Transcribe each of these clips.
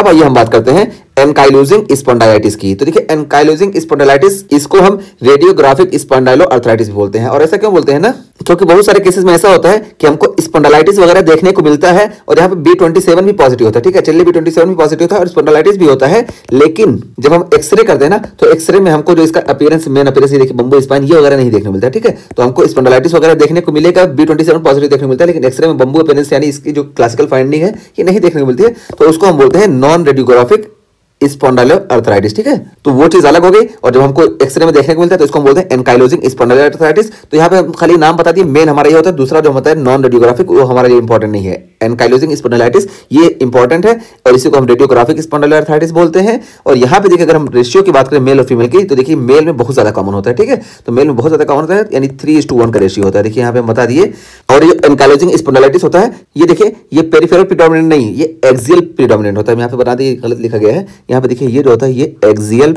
अब आइए हम बात करते हैं एनकाइलोजिंग स्पॉन्डिलाइटिस की। तो देखिए एनकाइलोजिंग स्पॉन्डिलाइटिस, इसको हम रेडियोग्राफिक स्पॉन्डाइलोआर्थराइटिस भी बोलते हैं। और ऐसा क्यों बोलते हैं ना, क्योंकि बहुत सारे केसेस में ऐसा होता है कि हमको स्पॉन्डिलाइटिस वगैरह देखने को मिलता है और यहाँ पे B27 भी पॉजिटिव होता है। ठीक है, चलिए B27 भी पॉजिटिव होता है और स्पॉन्डिलाइटिस भी होता है, लेकिन जब हम एक्सरे करते हैं ना तो एक्सरे में हमको जो इसका अपीयरेंस, मेन अपीयरेंस, ये देखिए बम्बू स्पाइन ये वगैरह नहीं देखने को मिलता है। ठीक है, तो हमको स्पॉन्डिलाइटिस वगैरह देखने को मिलेगा, B27 पॉजिटिव देखने को मिलता है, लेकिन एक्सरे में बम्बू अपीयरेंस यानी इसकी जो क्लासिकल फाइंडिंग है ये नहीं देखने को मिलती है। तो उसको हम बोलते हैं नॉन रेडियोग्राफिक स्पॉन्डाइलोआर्थराइटिस। ठीक है, तो वो चीज अलग हो गई। और जब हमको एक्सरे में देखने को मिलता है तो इसको हम बोलते हैं एनकाइलोजिंग स्पॉन्डाइलोआर्थराइटिस। तो यहाँ पे हम खाली नाम बता दिए, मेन हमारा ये होता है, दूसरा जो होता है नॉन रेडियोग्राफिक वो हमारा लिए इंपॉर्टेंट नहीं है। एनकाइलोजिंग स्पॉन्डाइलाइटिस ये इंपॉर्टेंट है और इसी को हम रेडियोग्राफिक स्पॉन्डाइलोआर्थराइटिस बोलते हैं। और यहाँ पे देखिए अगर हम रेशियो की बात करें मेल और फीमेल की, तो देखिए मेल में बहुत ज्यादा कॉमन होता है। ठीक है, तो मेल में बहुत ज्यादा कॉमन होता है, यानी 3:1 का रेशियो होता है। देखिए यहाँ पे हम बता दिए। और ये एनकाइलोजिंग स्पॉन्डाइलाइटिस होता है, ये देखिए ये पेरिफेरल प्रीडोमिनेंट नहीं, ये एक्सियल प्रीडोमिनेंट होता है। यहाँ पे बता दिए, गलत लिखा गया है। यहाँ पे देखिए ये जो होता है ये एक्सियल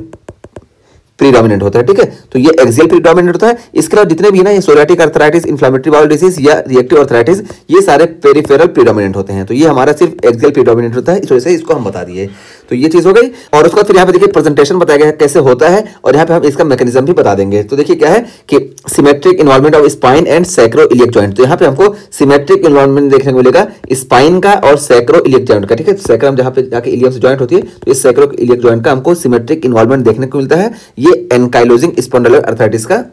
प्रीडोमिनेंट होता है। ठीक है, तो ये एक्सियल प्रीडोमिनेंट होता है। इसके अलावा जितने भी है ना, ये psoriatic arthritis, inflammatory bowel disease या रिएक्टिव अर्थराइटिस, ये सारे पेरिफेरल प्रीडोमिनेंट होते हैं। तो ये हमारा सिर्फ एक्सियल प्रीडोमिनेंट होता है, इस वजह से इसको हम बता दिए। तो ये चीज हो गई। और उसके बाद फिर यहाँ पे देखिए प्रेजेंटेशन बताया गया है कैसे होता है, और यहाँ पे हम इसका मैकेनिज्म भी बता देंगे। तो देखिए क्या है कि symmetric involvement of spine and sacroiliac joint. तो यहाँ पे हमको सिमेट्रिक इन्वॉल्वमेंट देखने को मिलेगा स्पाइन का और सैक्रोइलियक जॉइंट का। ठीक है, सैक्रम जहाँ पे जाके इलियम से जॉइंट होती है, तो इस सैक्रोइलियक जॉइंट का हमको सिमेट्रिक इन्वॉल्वमेंट देखने को मिलता है। ये एनकाइलोजिंग स्पॉन्डिलोआर्थराइटिस का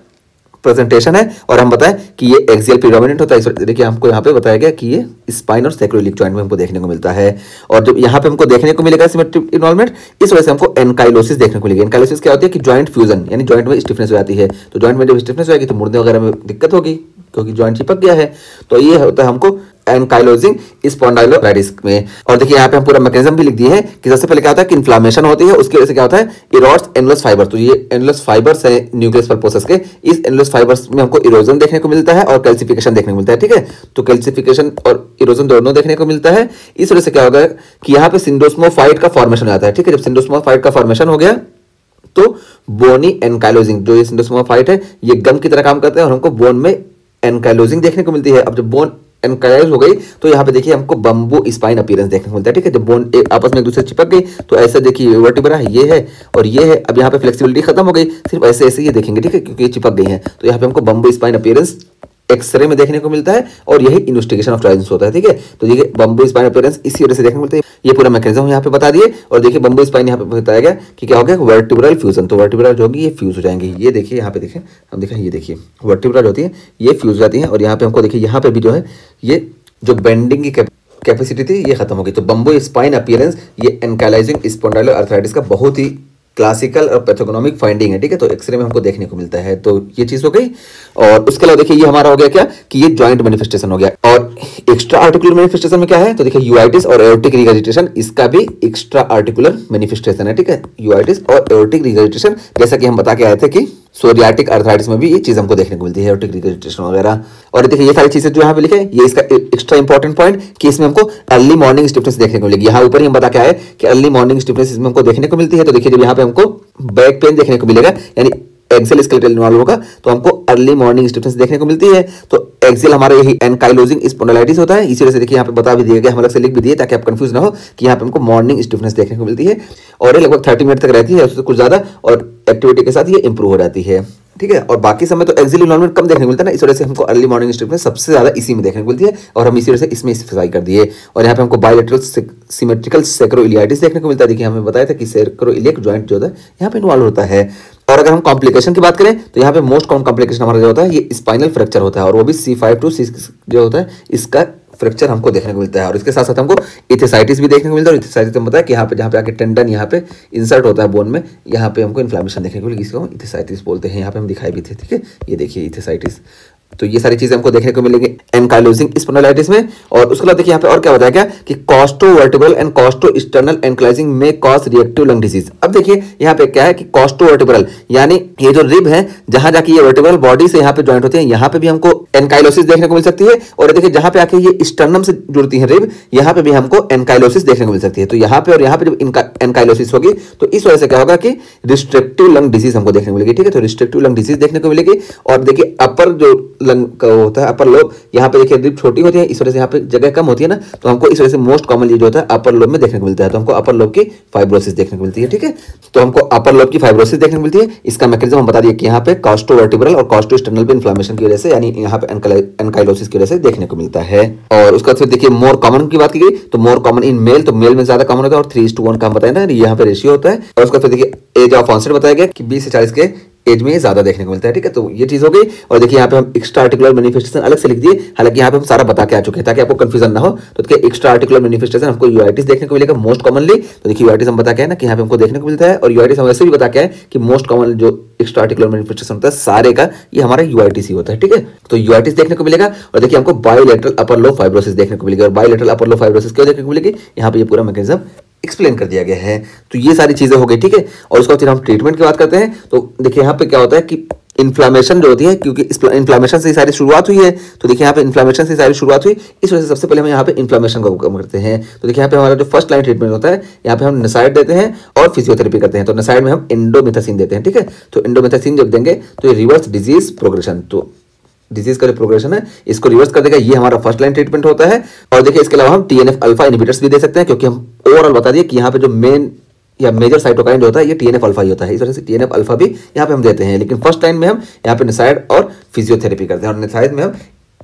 प्रेजेंटेशन है। और हम बताएं कि ये एक्सियल प्रीडोमिनेंट होता है। देखिए हमको यहाँ पे बताया गया कि ये स्पाइन और सैक्रोइलियक जॉइंट में हमको देखने को मिलता है। और जब यहाँ पे हमको देखने को मिलेगा सिमेट्रिक इन्वॉल्वमेंट, इस वजह से हमको एनकाइलोसिस देखने को मिलेगी। एनकाइलोसिस क्या होती है कि जॉइंट फ्यूजन, यानी जॉइंट में स्टिफनेस हो जाती है। तो जॉइंट में जब स्टिफनेस हो जाएगी तो मुड़ने वगैरह में दिक्कत होगी, क्योंकि जॉइंट चिपक गया है। तो ये होता है हमको एनकाइलोजिंग स्पॉन्डाइलोआर्थराइटिस में। और देखिए यहाँ पे हम पूरा मैकेनिज्म भी लिख दिए हैं कि सबसे पहले क्या होता है कि इन्फ्लामेशन होती है, उसकी वजह से क्या होता है इरोड्स एनुलस फाइबर। तो ये एनुलस फाइबर्स है न्यूक्लियस पल्पोसस के, इस एनुलस फाइबर्स में हमको इरोजन देखने को मिलता है और कैल्सिफिकेशन देखने को मिलता है। ठीक है, तो कैल्सिफिकेशन और इरोजन दोनों देखने को मिलता है। इस वजह से क्या होगा कि यहाँ पे सिंडोस्मोफाइट का फॉर्मेशन हो जाता है। ठीक है, जब सिंडोस्मोफाइट का फॉर्मेशन हो गया तो बोनी एनकाइलोजिंग, जो ये सिंडोस्मोफाइट है ये गम की तरह काम करते हैं और हमको बोन में एनकाइलोजिंग देखने को मिलती है। अब जब बोन एनकाइलोज हो गई तो यहाँ पे देखिए हमको बम्बू स्पाइन अपीयरेंस देखने को मिलता है। ठीक है, जब बोन आपस में एक दूसरे से चिपक गई तो ऐसे देखिए वर्टिब्रा ये है और ये है। अब यहाँ पे फ्लेक्सिबिलिटी खत्म हो गई, सिर्फ ऐसे ऐसे ये देखेंगे। ठीक है, क्योंकि ये चिपक गई है। तो यहाँ पे हमको बम्बू स्पाइन अपीयरेंस एक्सरे में देखने को मिलता है और यही इन्वेस्टिगेशन ऑफ ट्रायल्स होता है। ठीक है, तो देखिए बम्बू स्पाइन अपीयरेंस इसी वजह से देखने को मिलता है। ये पूरा मैकेनिज्म यहाँ पे बता दिए। और देखिए बम्बू स्पाइन यहाँ पे बताया गया कि क्या हो गया वर्टिब्रल फ्यूजन। तो वर्टिब्रल जो होगी ये फ्यूज हो जाएंगी। ये देखिए यहाँ पे देखें, हम देखें ये देखिए वर्टिब्रल होती है ये फ्यूज हो जाती है। और यहाँ पे हमको देखिए यहाँ पे भी जो है ये जो बेंडिंग की कैपेसिटी थी ये खत्म हो गई। तो बम्बू स्पाइन अपीयरेंस ये एनकाइलोजिंग स्पॉन्डिलोआर्थराइटिस का बहुत ही क्लासिकल और पैथोगनोमिक फाइंडिंग है। ठीक है, तो एक्सरे में हमको देखने को मिलता है। तो ये चीज हो गई। और उसके अलावा देखिए ये हमारा हो गया क्या कि ये जॉइंट मैनिफेस्टेशन हो गया। और एक्स्ट्रा आर्टिकुलर मैनिफेस्टेशन में क्या है, तो देखिए यूआइटिस और एओर्टिक रिगर्जिटेशन, इसका भी एक्स्ट्रा आर्टिकुलर मैनिफेस्टेशन है। ठीक है, यूआइटिस और एओर्टिक रिगर्जिटेशन, जैसा कि हम बता के आए थे कि सोरियाटिक अर्थराइटिस में भी ये चीज हमको देखने को मिलती है, एओर्टिक रिगर्जिटेशन वगैरह। और देखिए ये सारी चीजें जो यहाँ पे लिखे ये इसका एक्स्ट्रा इंपॉर्टेंट पॉइंट कि इसमें हमको अर्ली मॉर्निंग स्टिफनेस देखने को मिलेगी। यहाँ ऊपर ही हम बता के आए कि अर्ली मॉर्निंग स्टिफनेस इसमें हमको देखने को मिलती है। तो देखिए जब यहाँ पे हमको बैक पेन देखने को मिलेगा, यानी एक्सियल स्केलेटल इन्वॉल्व होगा, तो हमको अर्ली मॉर्निंग स्टिफनेस देखने को मिलती है। तो एक्सियल हमारा यही एनकाइलोजिंग स्पॉन्डिलाइटिस होता है। इसी वजह से देखिए यहाँ पे बता भी दिया गया, हम अलग से लिख भी दिए ताकि आप कंफ्यूज ना हो कि यहाँ पे हमको मॉर्निंग स्टिफनेस देखने को मिलती है। और ये लगभग 30 मिनट तक रहती है, उससे कुछ ज्यादा, और एक्टिविटी के साथ ये इंप्रूव हो जाती है। ठीक है, और बाकी समय तो एक्सियल इन्वॉल्वमेंट कम देखने को मिलता है ना, इस वजह से हमको अर्ली मॉर्निंग स्टिफनेस सबसे ज्यादा इसी में देखने को मिलती है। और हम इसी वजह से इसमें स्पेसिफाई कर दिए। और यहाँ पे हमको बायलैटरल सिमेट्रिकल सैक्रोइलियाइटिस देखने को मिलता है। देखिए हमें बताया था कि सैक्रोइलियक जॉइंट जो होता है यहाँ पे इन्वॉल्व होता है। और अगर हम कॉम्प्लिकेशन की बात करें तो यहाँ पे मोस्ट कॉमन कॉम्प्लिकेशन हमारा जो होता है ये स्पाइनल फ्रैक्चर होता है, और वो भी C5 to C6 जो होता है इसका फ्रैक्चर हमको देखने को मिलता है। और इसके साथ साथ हमको इथेसाइटिस भी देखने को मिलता है। और इथेसाइटिस में बताया कि यहाँ पे जहाँ पे आके टेंडन यहाँ पे इंसर्ट होता है बोन में, यहाँ पे हमको इन्फ्लेमेशन देखने को मिलेगी, इसको हम इथेसाइटिस बोलते हैं। यहाँ पे हम दिखाई भी थे। ठीक है, ये देखिए इथेसाइटिस। तो ये सारी चीजें हमको देखने को मिलेंगी एनकाइलोजिंग स्पॉन्डिलाइटिस में। और उसके बाद देखिए यहाँ पे और क्या बताया गया कि कॉस्टोवर्टिब्रल एंड कॉस्टोस्टर्नल एनकाइलोजिंग में कॉज रिएक्टिव लंग डिजीज। अब देखिए यहाँ पे क्या है कि कॉस्टोवर्टिब्रल यानी ये जो रिब है जहां जाके ये वर्टिब्रल बॉडी से यहाँ पे ज्वाइंट होते हैं, यहाँ पे भी हमको एनकाइलोसिस देखने को मिल सकती है। और देखिए जहां पे आके ये स्टर्नम से जुड़ती है रिब, यहाँ पे भी हमको एनकाइलोसिस देखने को मिल सकती है। तो यहाँ पे और यहाँ पे जब एनकाइलोसिस होगी तो इस वजह से क्या होगा कि रिस्ट्रिक्टिव लंग डिजीज हमको देखने को मिलेगी। ठीक है, तो रिस्ट्रिक्टिव लंग डिजीज देखने को मिलेगी। और देखिए अपर जो लंग का होता है अपर लोब, यहाँ पे देखिए रिब छोटी होती है, इस वजह से यहाँ पे जगह कम होती है ना, तो हमको इस वजह से मोस्ट कॉमनली जो होता है अपर लोब में देखने को मिलता है, तो हमको अपर लोब की फाइब्रोसिस देखने को मिलती है। ठीक है, तो हमको अपर लोब की फाइब्रोसिस देखने को मिलती है। इसका मैकेनिज्म हम बता दिए कि यहाँ पे कॉस्टोवर्टिब्रल और कॉस्टोस्टर्नल पे इन्फ्लेमेशन की वजह से, यानी यहाँ पे एनकाइलोसिस की वजह से देखने को मिलता है। और उसके बाद फिर देखिए मोर कॉमन की बात की गई, तो मोर कॉमन इन मेल, तो मेल में ज्यादा कॉमन होता है और 3:1 का हम बताया ना, यहाँ पे रेशियो होता है। और उसका फिर देखिए एज ऑफ ऑनसेट बताया गया कि 20 से 40 के एज में ज्यादा देखने को मिलता है। ठीक है, तो ये चीज हो गई। और देखिए यहाँ पे हम एक्स्ट्रा आर्टिकुलर मैनिफेस्टेशन अलग से लिख दिए, हालांकि यहाँ पे हम सारा बता के आ चुके हैं ताकि आपको कंफ्यूजन ना हो। तो देखिए एक्स्ट्रा आर्टिकुलर मैनिफेस्टेशन हमको यूआइटिस देखने को मिलेगा मोस्ट कॉमनली। तो देखिए यूआइटिस हम बता के है ना कि यहाँ पे हमको देखने को मिलता है, और यूआइटिस हम वैसे भी बता के है कि मोस्ट कॉमन जो एक्स्ट्रा आर्टिकुलर मैनिफेस्टेशन होता है सारे का ये हमारा यूआइटिस ही होता है। ठीक है, तो यूआइटिस देखने को मिलेगा। और देखिए हमको बायोलेटरल अपर लोब फाइब्रोसिस देखने को मिलेगी, और बायोलेटरल अपर लोब फाइब्रोसिस क्यों देखने को मिलेगी, यहाँ पे ये पूरा मैकेनिज्म एक्सप्लेन कर दिया गया है। तो ये सारी चीजें हो गई। ठीक है, और उसके बाद फिर हम ट्रीटमेंट की बात करते हैं। तो देखिए यहाँ पे क्या होता है कि इन्फ्लामेशन जो होती है, क्योंकि इन्फ्लामेशन से सारी शुरुआत हुई है, तो देखिए यहाँ पे इन्फ्लामेशन से सारी शुरुआत हुई, इस वजह से सबसे पहले हम यहाँ पे इन्फ्लामेशन को कम करते हैं। तो देखिए यहाँ पे हमारा जो फर्स्ट लाइन ट्रीटमेंट होता है, यहाँ पे हम नसाइड देते हैं और फिजियोथेरेपी करते हैं। तो नसाइड में हम इंडोमिथासिन देते हैं। ठीक है, तो इंडोमिथासिन जब देंगे तो ये रिवर्स डिजीज प्रोग्रेशन, तो डिजीज का जो प्रोग्रेशन है इसको रिवर्स कर देगा, ये हमारा फर्स्ट लाइन ट्रीटमेंट होता है। और देखिए इसके अलावा हम टीएनएफ अल्फा इनहिबिटर्स भी दे सकते हैं, क्योंकि हम ओवरऑल बता दिए कि यहाँ पे जो मेन या मेजर साइटोकाइन जो होता है ये टीएनएफ अल्फा ही होता है, इस वजह से टीएनएफ अल्फा भी यहाँ पे हम देते हैं। लेकिन फर्स्ट लाइन में हम यहाँ पे नसाइड और फिजियोथेरेपी करते हैं, और नसाइड में हम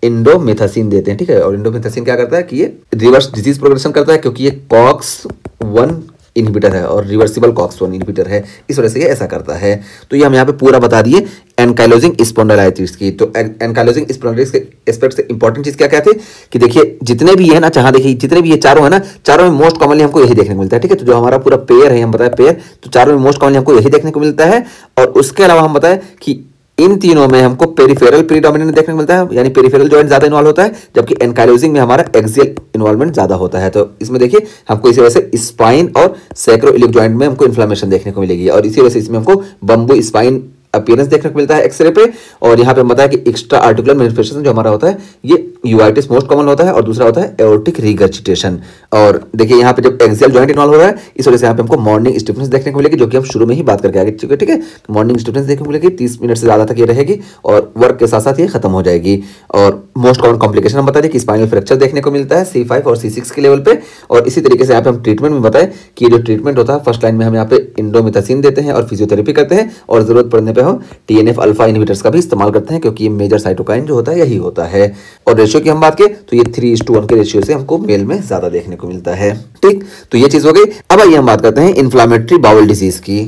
इंडोमिथासिन देते हैं। ठीक है, और इंडोमिथासिन क्या करता है कि ये रिवर्स डिजीज प्रोग्रेशन करता है, क्योंकि ये कॉक्स-1 इनहिबिटर है और रिवर्सिबल कॉक्स-1 इनहिबिटर है, इस वजह से ये ऐसा करता है। तो ये हम यहाँ पे पूरा बता दिए एनकाइलोजिंग स्पॉन्डिलाइटिस की। तो एनकाइलोजिंग स्पॉन्डिलाइटिस के एस्पेक्ट से इंपॉर्टेंट चीज क्या क्या थी कि देखिए जितने भी है ना, चाहे देखिए जितने भी ये चारों है ना, चारों में मोस्ट कॉमनली हमको यही देखने को मिलता है। ठीक है, तो जो हमारा पूरा पेयर है, हम बताए पेयर, तो चारों में मोस्ट कॉमनली हमको यही देखने को मिलता है। और उसके अलावा हम बताए कि इन तीनों में हमको पेरिफेरल प्रीडोमिनेंट देखने को मिलता है, यानी पेरिफेरल जॉइंट ज्यादा इन्वॉल्व होता है, जबकि एनकाइलोजिंग में हमारा एक्सियल इन्वॉल्वमेंट ज्यादा होता है। तो इसमें देखिए हमको इसी वजह से स्पाइन और सैक्रोइलिक जॉइंट में हमको इन्फ्लेमेशन देखने को मिलेगी, और इसी वजह से इसमें हमको बम्बू स्पाइन अपीयरेंस देखने को मिलता है एक्सरे पे। और यहाँ पे हम बताया कि एक्स्ट्रा आर्टिकुलर मैनिफेस्टेशन जो हमारा होता है ये यूआइटिस मोस्ट कॉमन होता है, और दूसरा होता है एओर्टिक रिगर्जिटेशन। और देखिए यहाँ पे जब एक्सियल जॉइंट इन्वॉल्व हो रहा है, इस वजह से यहाँ पे हमको मॉर्निंग स्टिफनेस देखने को मिलेगी, जो कि हम शुरू में ही बात करके आगे चुके। ठीक है, मॉर्निंग स्टिफनेस देखने को मिलेगी, 30 मिनट से ज्यादा तक ये रहेगी, और वर्क के साथ साथ ये खत्म हो जाएगी। और मोस्ट कॉमन कॉम्प्लिकेशन हम बता दें कि स्पाइनल फ्रैक्चर देखने को मिलता है C5 और C6 के लेवल पे। और इसी तरीके से यहाँ पे हम ट्रीटमेंट में बताएं कि ये जो ट्रीटमेंट होता है फर्स्ट लाइन में हम यहाँ पे इंडोमिथासिन देते हैं और फिजियोथेरेपी करते हैं, और जरूरत पड़ने पर हम TNF अल्फा इनहिबिटर्स का भी इस्तेमाल करते हैं, क्योंकि ये मेजर साइटोकाइन जो होता है यही होता है। और रेशियो की हम बात करें तो ये 3:1 के रेशियो से हमको मेल में ज्यादा देखने को मिलता है। ठीक, तो ये चीज हो गई। अब आइए हम बात करते हैं इन्फ्लामेटरी बाउल डिजीज की।